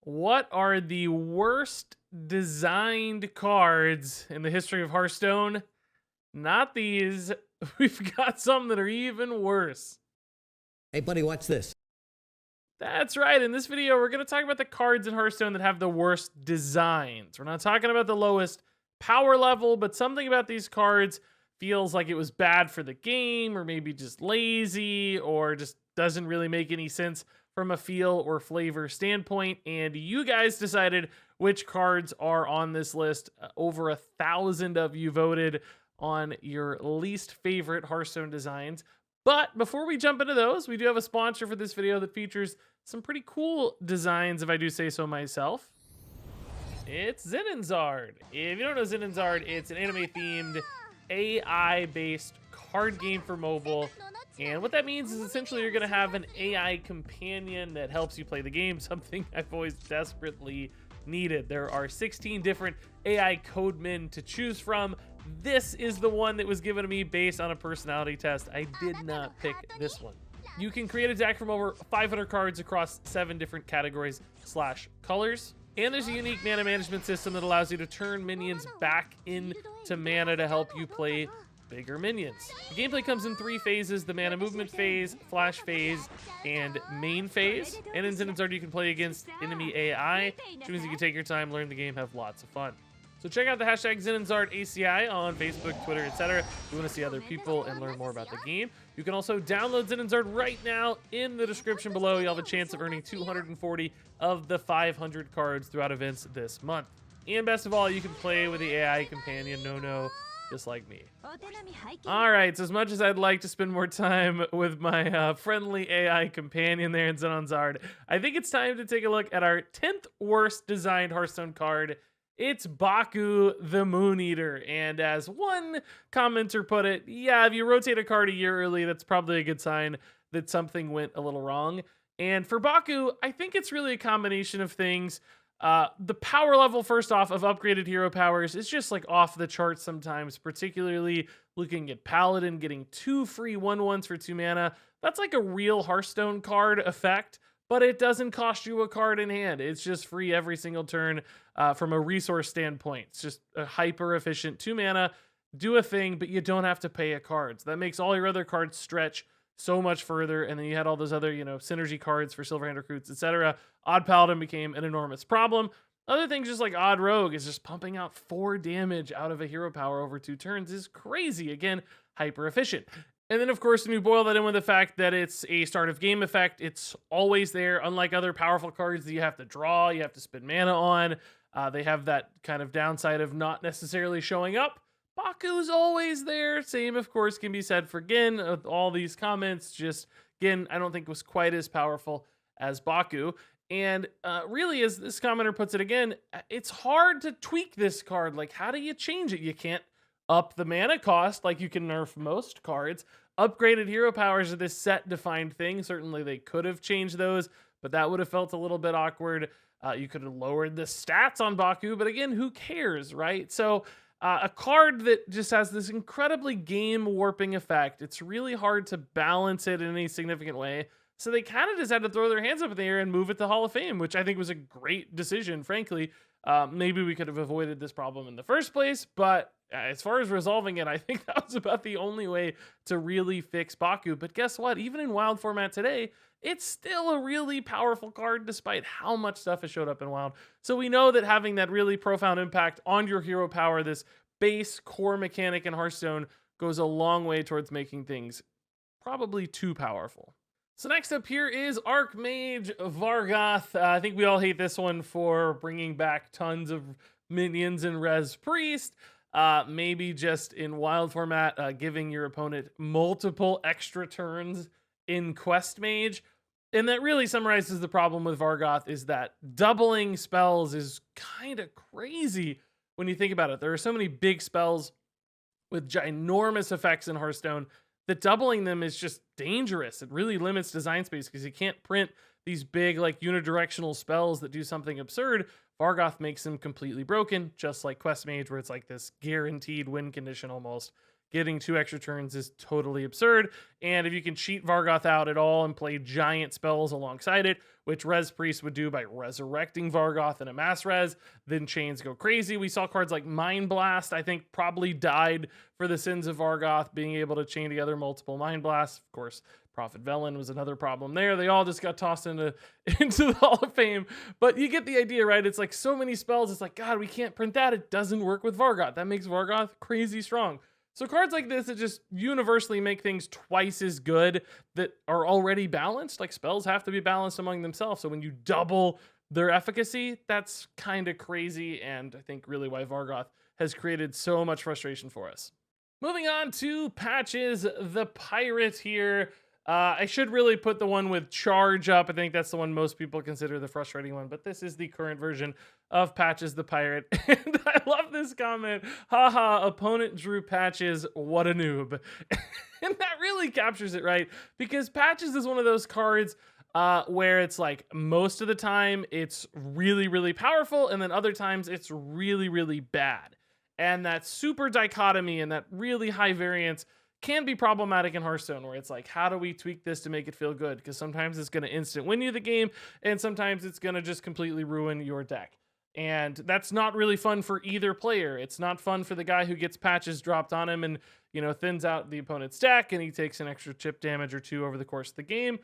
What are the worst designed cards in the history of Hearthstone? Not these. We've got some that are even worse. Hey, buddy, watch this. That's right. In this video, we're going to talk about the cards in Hearthstone that have the worst designs. We're not talking about the lowest power level, but something about these cards feels like it was bad for the game, or maybe just lazy, or just doesn't really make any sense from a feel or flavor standpoint. And you guys decided which cards are on this list. Over 1,000 of you voted on your least favorite Hearthstone designs. But before we jump into those, we do have a sponsor for this video that features some pretty cool designs, if I do say so myself. It's Zinninzard. If you don't know Zinninzard, it's an anime-themed, AI-based card game for mobile. And what that means is essentially you're going to have an AI companion that helps you play the game, something I've always desperately needed. There are 16 different AI codemen to choose from. This is the one that was given to me based on a personality test. I did not pick this one. You can create a deck from over 500 cards across 7 different categories / colors. And there's a unique mana management system that allows you to turn minions back into mana to help you play bigger minions. The gameplay comes in 3 phases: the mana movement phase, flash phase, and main phase. And in Zinninzard, you can play against enemy AI, which means you can take your time, learn the game, have lots of fun. So check out the hashtag ZinninzardACI on Facebook, Twitter, etc. if you want to see other people and learn more about the game. You can also download Zinninzard right now in the description below. You'll have a chance of earning 240 of the 500 cards throughout events this month. And best of all, you can play with the AI companion No, just like me. All right, so as much as I'd like to spend more time with my friendly AI companion there in Zinninzard, I think it's time to take a look at our 10th worst designed Hearthstone card. It's Baku the Moon Eater, and as one commenter put it, yeah, if you rotate a card a year early, that's probably a good sign that something went a little wrong. And for Baku, I think it's really a combination of things. The power level, first off, of upgraded hero powers is just like off the charts sometimes, particularly looking at Paladin getting 2 free 1/1s for 2 mana. That's like a real Hearthstone card effect, but it doesn't cost you a card in hand. It's just free every single turn from a resource standpoint. It's just a hyper efficient 2 mana, do a thing, but you don't have to pay a card. So that makes all your other cards stretch so much further. And then you had all those other, synergy cards for Silverhand recruits, etc. Odd Paladin became an enormous problem. Other things, just like Odd Rogue, is just pumping out 4 damage out of a hero power over 2 turns is crazy. Again, hyper efficient. And then, of course, when you boil that in with the fact that it's a start of game effect, it's always there. Unlike other powerful cards that you have to draw, you have to spend mana on. They have that kind of downside of not necessarily showing up. Baku's always there. Same, of course, can be said for Gin. With all these comments, just Gin, I don't think was quite as powerful as Baku. And really, as this commenter puts it again, it's hard to tweak this card. Like, how do you change it? You can't up the mana cost like you can nerf most cards. Upgraded hero powers are this set defined thing. Certainly they could have changed those, but that would have felt a little bit awkward. You could have lowered the stats on Baku, but again, who cares, right? So a card that just has this incredibly game warping effect, it's really hard to balance it in any significant way. So they kind of just had to throw their hands up in the air and move it to Hall of Fame, which I think was a great decision, frankly. Maybe we could have avoided this problem in the first place, but as far as resolving it, I think that was about the only way to really fix Baku. But guess what? Even in Wild format today, it's still a really powerful card despite how much stuff has showed up in Wild. So we know that having that really profound impact on your hero power, this base core mechanic in Hearthstone, goes a long way towards making things probably too powerful. So next up here is Archmage Vargoth. I think we all hate this one for bringing back tons of minions in Res Priest. Maybe just in Wild format, giving your opponent multiple extra turns in Quest Mage. And that really summarizes the problem with Vargoth, is that doubling spells is kind of crazy when you think about it. There are so many big spells with ginormous effects in Hearthstone that doubling them is just dangerous. It really limits design space because you can't print these big, like, unidirectional spells that do something absurd. Vargoth makes them completely broken, just like Quest Mage, where it's like this guaranteed win condition almost. getting 2 extra turns is totally absurd. And if you can cheat Vargoth out at all and play giant spells alongside it, which Res Priest would do by resurrecting Vargoth in a mass res, then chains go crazy. We saw cards like Mind Blast, I think probably died for the sins of Vargoth, being able to chain together multiple Mind Blasts. Of course, Prophet Velen was another problem there. They all just got tossed into the Hall of Fame. But you get the idea, right? It's like so many spells. It's like, God, we can't print that. It doesn't work with Vargoth. That makes Vargoth crazy strong. So cards like this that just universally make things twice as good that are already balanced. Like spells have to be balanced among themselves. So when you double their efficacy, that's kind of crazy. And I think really why Vargoth has created so much frustration for us. Moving on to patches, the Pirate here. I should really put the one with Charge up. I think that's the one most people consider the frustrating one, but this is the current version of Patches the Pirate. And I love this comment. Haha, opponent drew Patches, what a noob. And that really captures it, right? Because Patches is one of those cards where it's like most of the time it's really, really powerful, and then other times it's really, really bad. And that super dichotomy and that really high variance can be problematic in Hearthstone, where it's like, how do we tweak this to make it feel good? Because sometimes it's going to instant win you the game, and sometimes it's going to just completely ruin your deck. And that's not really fun for either player. It's not fun for the guy who gets patches dropped on him and, you know, thins out the opponent's deck, and he takes an extra chip damage or 2 over the course of the game,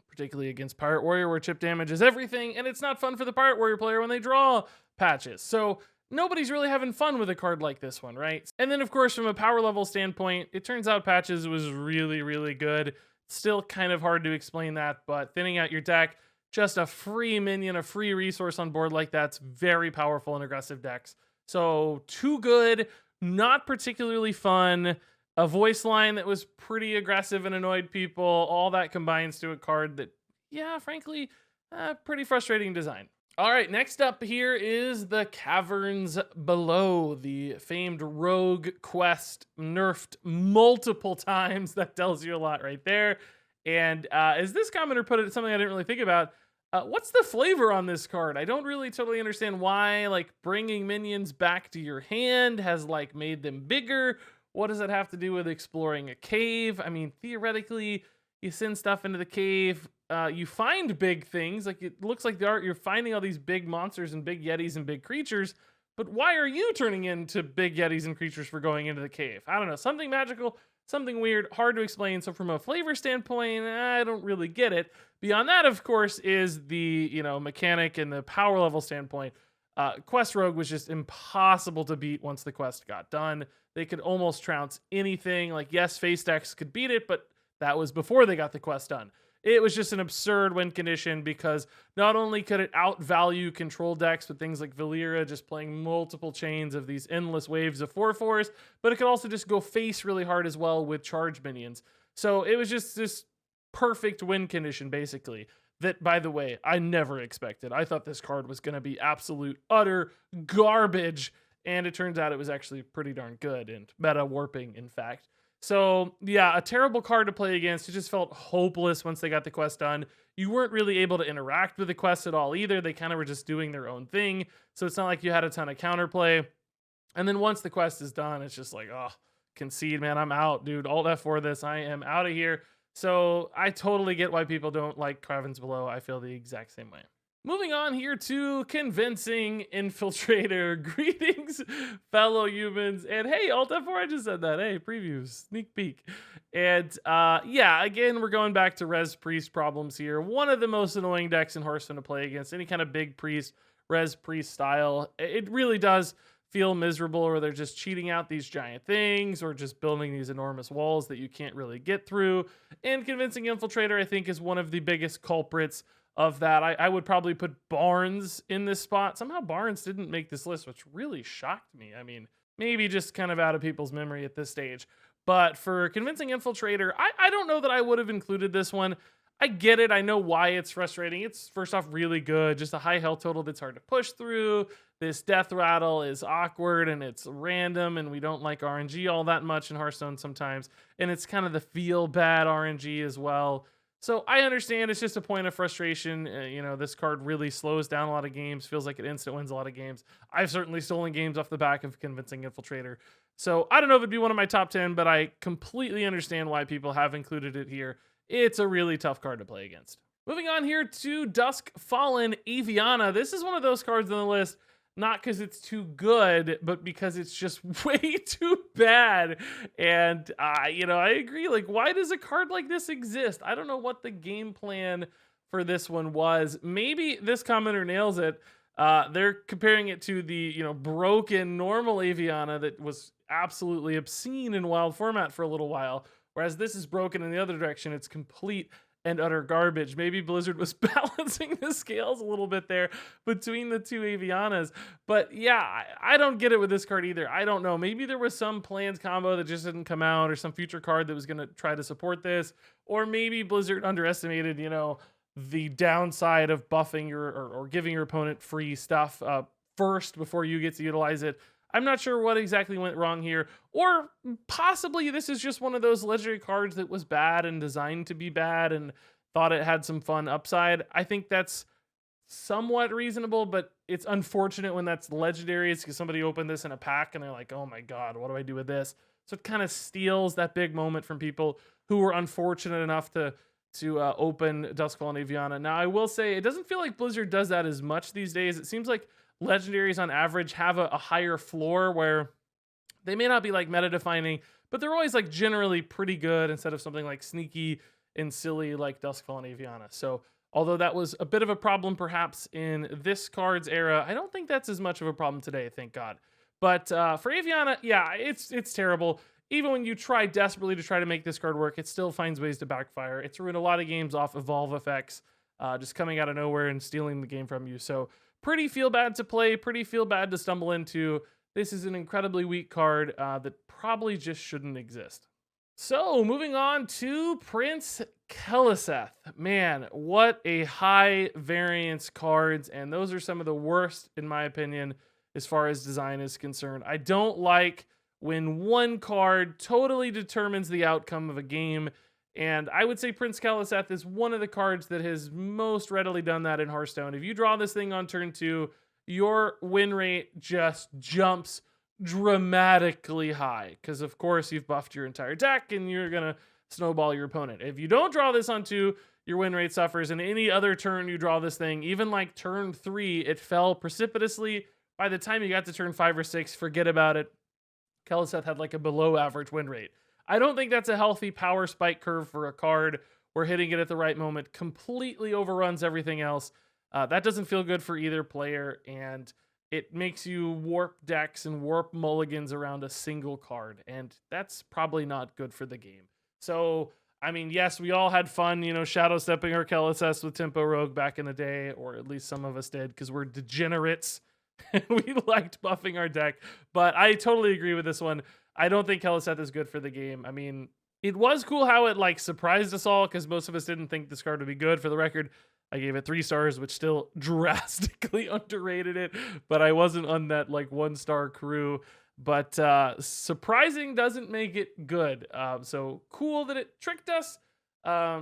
particularly against Pirate Warrior, where chip damage is everything. And it's not fun for the Pirate Warrior player when they draw patches. So nobody's really having fun with a card like this one, right? And then, of course, from a power level standpoint, it turns out Patches was really, really good. Still kind of hard to explain that, but thinning out your deck, just a free minion, a free resource on board like that's very powerful in aggressive decks. So too good, not particularly fun. A voice line that was pretty aggressive and annoyed people. All that combines to a card that, yeah, frankly, pretty frustrating design. All right, next up here is the Caverns Below, the famed rogue quest nerfed multiple times. That tells you a lot right there. And as this commenter put it, something I didn't really think about, what's the flavor on this card? I don't really totally understand why, like, bringing minions back to your hand has, like, made them bigger. What does that have to do with exploring a cave? I mean, theoretically, you send stuff into the cave, you find big things. Like, it looks like you're finding all these big monsters and big yetis and big creatures, but why are you turning into big yetis and creatures for going into the cave? I don't know, something magical, something weird, hard to explain. So from a flavor standpoint, I don't really get it. Beyond that, of course, is the, you know, mechanic and the power level standpoint. Quest Rogue was just impossible to beat once the quest got done. They could almost trounce anything. Like, yes, face decks could beat it, but that was before they got the quest done. It was just an absurd win condition because not only could it outvalue control decks with things like Valera just playing multiple chains of these endless waves of 4/4s, but it could also just go face really hard as well with charge minions. So it was just this perfect win condition, basically. That, by the way, I never expected. I thought this card was going to be absolute, utter garbage, and it turns out it was actually pretty darn good and meta warping, in fact. So, yeah, a terrible card to play against. It just felt hopeless once they got the quest done. You weren't really able to interact with the quest at all either. They kind of were just doing their own thing. So it's not like you had a ton of counterplay. And then once the quest is done, it's just like, oh, concede, man. I'm out, dude. Alt F4 this. I am out of here. So I totally get why people don't like Caverns Below. I feel the exact same way. Moving on here to Convincing Infiltrator. Greetings, fellow humans. And hey, Alt F4, I just said that. Hey, previews, sneak peek. And yeah, again, we're going back to Res Priest problems here. One of the most annoying decks in Hearthstone to play against. Any kind of big priest, Res Priest style. It really does feel miserable, or they're just cheating out these giant things, or just building these enormous walls that you can't really get through. And Convincing Infiltrator, I think, is one of the biggest culprits of that. I would probably put Barnes in this spot. Somehow Barnes didn't make this list, which really shocked me. I mean, maybe just kind of out of people's memory at this stage. But for Convincing Infiltrator, I don't know that I would have included this one. I get it. I know why it's frustrating. It's, first off, really good. Just a high health total that's hard to push through. This death rattle is awkward and it's random, and we don't like RNG all that much in Hearthstone sometimes. And it's kind of the feel bad RNG as well. So I understand it's just a point of frustration. This card really slows down a lot of games, feels like it instant wins a lot of games. I've certainly stolen games off the back of Convincing Infiltrator. So I don't know if it'd be one of my top 10, but I completely understand why people have included it here. It's a really tough card to play against. Moving on here to Dusk Fallen Aviana. This is one of those cards on the list, not because it's too good, but because it's just way too bad. And, I agree. Like, why does a card like this exist? I don't know what the game plan for this one was. Maybe this commenter nails it. They're comparing it to the, broken normal Aviana that was absolutely obscene in wild format for a little while. Whereas this is broken in the other direction. It's complete and utter garbage. Maybe Blizzard was balancing the scales a little bit there between the two Avianas. But yeah, I don't get it with this card either. I don't know. Maybe there was some plans combo that just didn't come out, or some future card that was going to try to support this. Or maybe Blizzard underestimated, the downside of buffing or giving your opponent free stuff first before you get to utilize it. I'm not sure what exactly went wrong here, or possibly this is just one of those legendary cards that was bad and designed to be bad and thought it had some fun upside. I think that's somewhat reasonable, but it's unfortunate when that's legendary. It's because somebody opened this in a pack and they're like, oh my God, what do I do with this? So it kind of steals that big moment from people who were unfortunate enough to open Duskfall and Aviana. Now, I will say it doesn't feel like Blizzard does that as much these days. It seems like legendaries on average have a higher floor where they may not be like meta defining, but they're always like generally pretty good instead of something like sneaky and silly like Duskfall and Aviana. So although that was a bit of a problem perhaps in this card's era, I don't think that's as much of a problem today, thank God. But for Aviana, yeah, it's terrible. Even when you try desperately to try to make this card work, it still finds ways to backfire. It's ruined a lot of games off evolve effects, just coming out of nowhere and stealing the game from you. So pretty feel bad to play, pretty feel bad to stumble into. This is an incredibly weak card that probably just shouldn't exist. So moving on to Prince Keleseth. Man, what a high variance cards, and those are some of the worst in my opinion as far as design is concerned. I don't like when one card totally determines the outcome of a game. And I would say Prince Keleseth is one of the cards that has most readily done that in Hearthstone. If you draw this thing on turn 2, your win rate just jumps dramatically high. Because, of course, you've buffed your entire deck and you're going to snowball your opponent. If you don't draw this on 2, your win rate suffers. And any other turn you draw this thing, even like turn 3, it fell precipitously. By the time you got to turn 5 or 6, forget about it. Keleseth had like a below average win rate. I don't think that's a healthy power spike curve for a card where hitting it at the right moment completely overruns everything else. That doesn't feel good for either player, and it makes you warp decks and warp mulligans around a single card, and that's probably not good for the game. So, I mean, yes, we all had fun, shadow stepping our Keleseth with Tempo Rogue back in the day, or at least some of us did, because we're degenerates and we liked buffing our deck. But I totally agree with this one. I don't think Keleseth is good for the game. I mean, it was cool how it like surprised us all because most of us didn't think this card would be good. For the record, I gave it 3 stars, which still drastically underrated it, but I wasn't on that like 1-star crew. But surprising doesn't make it good. So cool that it tricked us.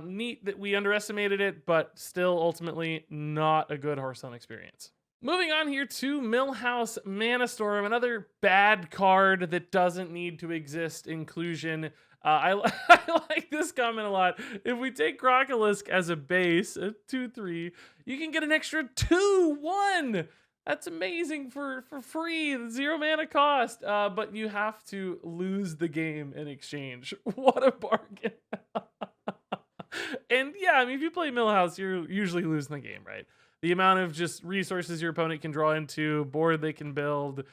Neat that we underestimated it, but still ultimately not a good Hearthstone experience. Moving on here to Millhouse Mana Storm, another bad card that doesn't need to exist inclusion. I like this comment a lot. If we take Crocolisk as a base, a 2/3, you can get an extra 2/1. That's amazing for free, 0 mana cost. But you have to lose the game in exchange. What a bargain. And yeah, I mean, if you play Millhouse, you're usually losing the game, right? The amount of just resources your opponent can draw into, board they can build,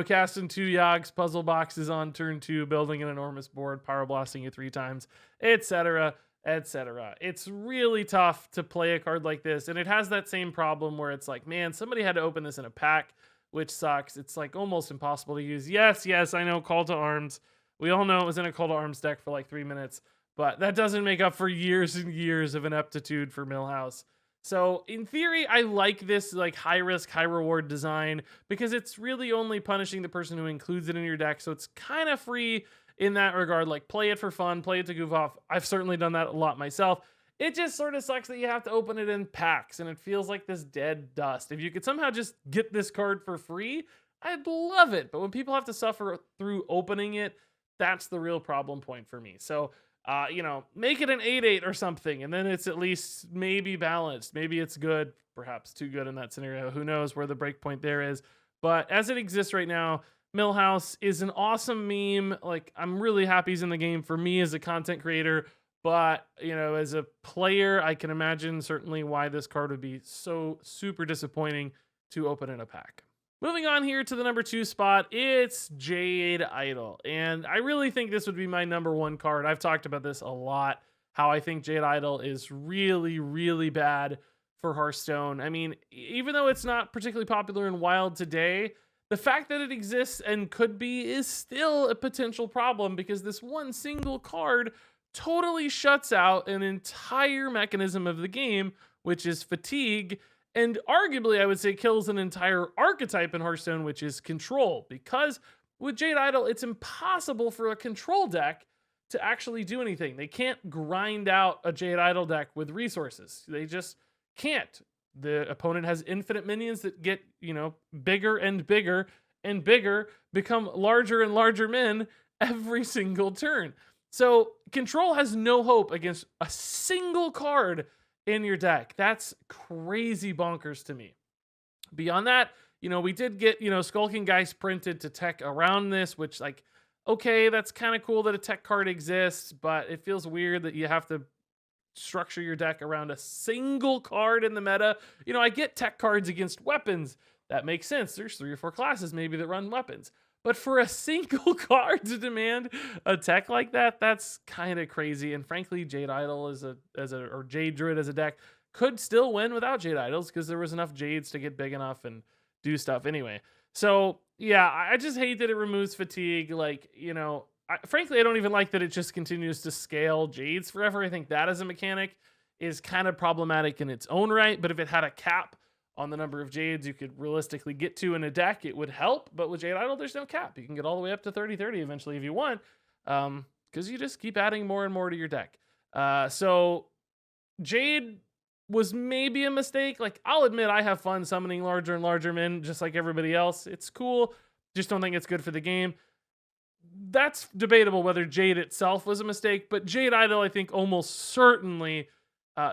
casting 2 Yogs, puzzle boxes on turn 2, building an enormous board, power blasting you 3 times, etc., etc. It's really tough to play a card like this, and it has that same problem where it's like, man, somebody had to open this in a pack, which sucks. It's like almost impossible to use. Yes, I know, Call to Arms. We all know it was in a Call to Arms deck for like 3 minutes, but that doesn't make up for years and years of ineptitude for Millhouse. So in theory, I like this like high risk, high reward design because it's really only punishing the person who includes it in your deck. So it's kind of free in that regard. Like play it for fun, play it to goof off. I've certainly done that a lot myself. It just sort of sucks that you have to open it in packs and it feels like this dead dust. If you could somehow just get this card for free, I'd love it. But when people have to suffer through opening it, that's the real problem point for me. So, make it an 8/8 or something, and then it's at least maybe balanced. Maybe it's good, perhaps too good in that scenario. Who knows where the break point there is? But as it exists right now, Millhouse is an awesome meme. Like, I'm really happy he's in the game for me as a content creator. But, as a player, I can imagine certainly why this card would be so super disappointing to open in a pack. Moving on here to the number 2 spot, it's Jade Idol. And I really think this would be my number 1 card. I've talked about this a lot, how I think Jade Idol is really, really bad for Hearthstone. I mean, even though it's not particularly popular in Wild today, the fact that it exists and could be is still a potential problem because this one single card totally shuts out an entire mechanism of the game, which is fatigue, and arguably I would say kills an entire archetype in Hearthstone, which is control. Because with Jade Idol, it's impossible for a control deck to actually do anything. They can't grind out a Jade Idol deck with resources. They just can't. The opponent has infinite minions that get, bigger and bigger and bigger, become larger and larger men every single turn. So control has no hope against a single card in your deck. That's crazy bonkers to me. Beyond that, we did get, Skulking Geist printed to tech around this, which okay, that's kind of cool that a tech card exists, but it feels weird that you have to structure your deck around a single card in the meta. I get tech cards against weapons. That makes sense. There's 3 or 4 classes maybe that run weapons. But for a single card to demand a tech like that, that's kind of crazy. And frankly, Jade Idol or Jade Druid as a deck could still win without Jade Idols because there was enough Jades to get big enough and do stuff anyway. So yeah, I just hate that it removes fatigue. Frankly, I don't even like that it just continues to scale Jades forever. I think that as a mechanic is kind of problematic in its own right. But if it had a cap on the number of Jades you could realistically get to in a deck, it would help. But with Jade Idol, there's no cap. You can get all the way up to 30/30 eventually if you want, because you just keep adding more and more to your deck. So Jade was maybe a mistake. I'll admit I have fun summoning larger and larger men just like everybody else. It's cool. Just don't think it's good for the game. That's debatable whether Jade itself was a mistake, but Jade Idol I think almost certainly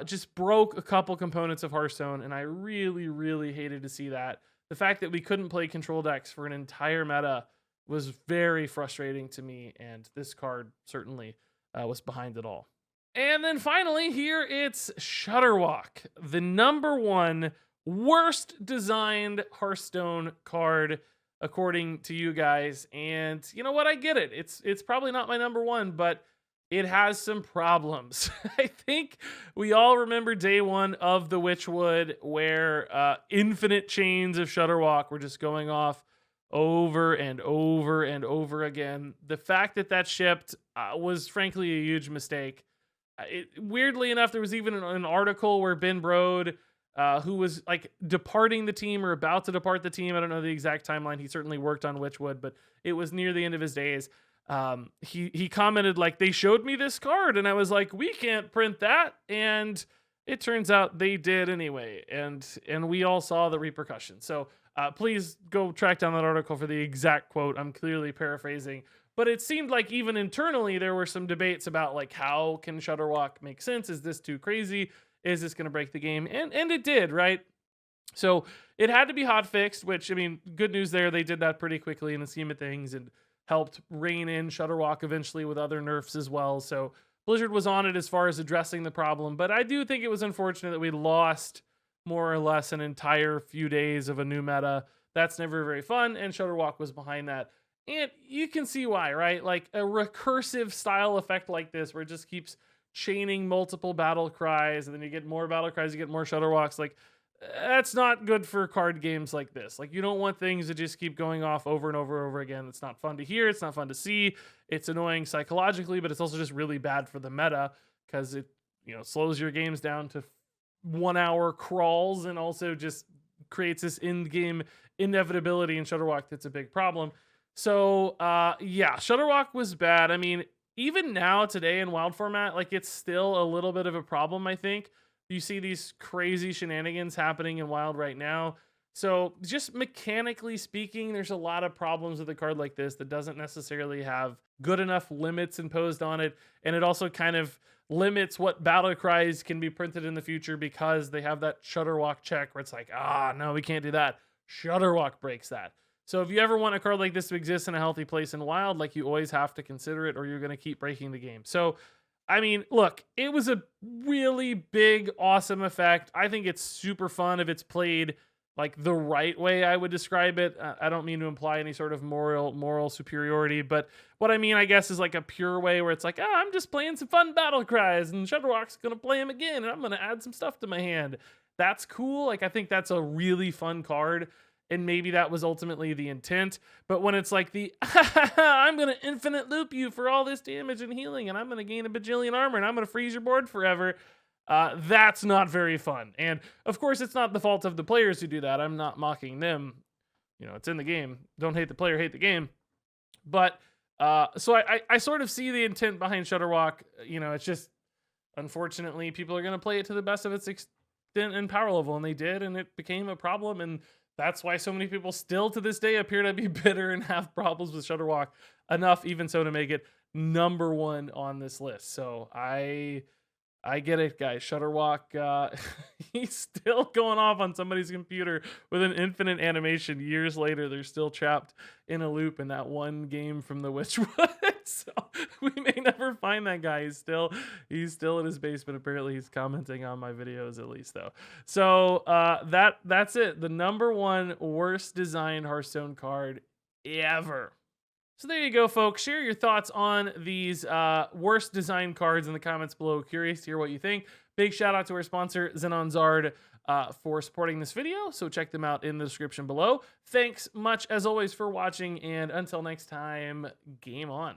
just broke a couple components of Hearthstone, and I really, really hated to see that. The fact that we couldn't play control decks for an entire meta was very frustrating to me, and this card certainly was behind it all. And then finally, here it's Shutterwalk, the number 1 worst designed Hearthstone card, according to you guys. And you know what? I get it. It's probably not my number 1, but it has some problems. I think we all remember day 1 of the Witchwood where infinite chains of Shutterwalk were just going off over and over and over again. The fact that shipped was frankly a huge mistake. Weirdly enough, there was even an article where Ben Brode, who was departing the team or about to depart the team, I don't know the exact timeline. He certainly worked on Witchwood, but it was near the end of his days. He commented they showed me this card and I was like, we can't print that. And it turns out they did anyway. And we all saw the repercussions. So please go track down that article for the exact quote. I'm clearly paraphrasing, but it seemed like even internally there were some debates about how can Shutterwalk make sense? Is this too crazy? Is this going to break the game? And it did, right? So it had to be hot fixed, which, I mean, good news there. They did that pretty quickly in the scheme of things and helped rein in Shutterwalk eventually with other nerfs as well. So Blizzard was on it as far as addressing the problem. But I do think it was unfortunate that we lost more or less an entire few days of a new meta. That's never very fun. And Shutterwalk was behind that. And you can see why, right? A recursive style effect like this where it just keeps chaining multiple battle cries and then you get more battle cries, you get more Shutterwalks. That's not good for card games like this. You don't want things to just keep going off over and over and over again. It's not fun to hear. It's not fun to see. It's annoying psychologically, but it's also just really bad for the meta because it, slows your games down to 1-hour crawls and also just creates this in-game inevitability in Shutterwalk that's a big problem. So, yeah, Shutterwalk was bad. I mean, even now today in wild format, like it's still a little bit of a problem, I think. You see these crazy shenanigans happening in wild right now. So just mechanically speaking, there's a lot of problems with a card like this that doesn't necessarily have good enough limits imposed on it. And it also kind of limits what battle cries can be printed in the future because they have that Shutterwalk check where it's like, no, we can't do that. Shutterwalk breaks that. So if you ever want a card like this to exist in a healthy place in wild, like you always have to consider it or you're going to keep breaking the game. So, I mean, look, it was a really big, awesome effect. I think it's super fun if it's played like the right way, I would describe it. I don't mean to imply any sort of moral superiority, but what I mean, I guess, is like a pure way where it's like, I'm just playing some fun battle cries and Shutterwalk's going to play them again and I'm going to add some stuff to my hand. That's cool. Like, I think that's a really fun card. And maybe that was ultimately the intent. But when it's like I'm going to infinite loop you for all this damage and healing, and I'm going to gain a bajillion armor, and I'm going to freeze your board forever, that's not very fun. And of course, it's not the fault of the players who do that. I'm not mocking them. You know, it's in the game. Don't hate the player, hate the game. But so I sort of see the intent behind Shutterwalk. You know, it's just, unfortunately, people are going to play it to the best of its extent and power level, and they did, and it became a problem. And that's why so many people still to this day appear to be bitter and have problems with Shutterwalk enough, even so, to make it number one on this list. So I get it, guys. Shutterwalk, he's still going off on somebody's computer with an infinite animation. Years later, they're still trapped in a loop in that one game from the Witchwood. So we may never find that guy. He's still in his basement. Apparently, he's commenting on my videos at least, though. So that's it. The number one worst designed Hearthstone card ever. So there you go, folks. Share your thoughts on these worst design cards in the comments below. Curious to hear what you think. Big shout out to our sponsor, Xenon Zard, for supporting this video. So check them out in the description below. Thanks much, as always, for watching. And until next time, game on.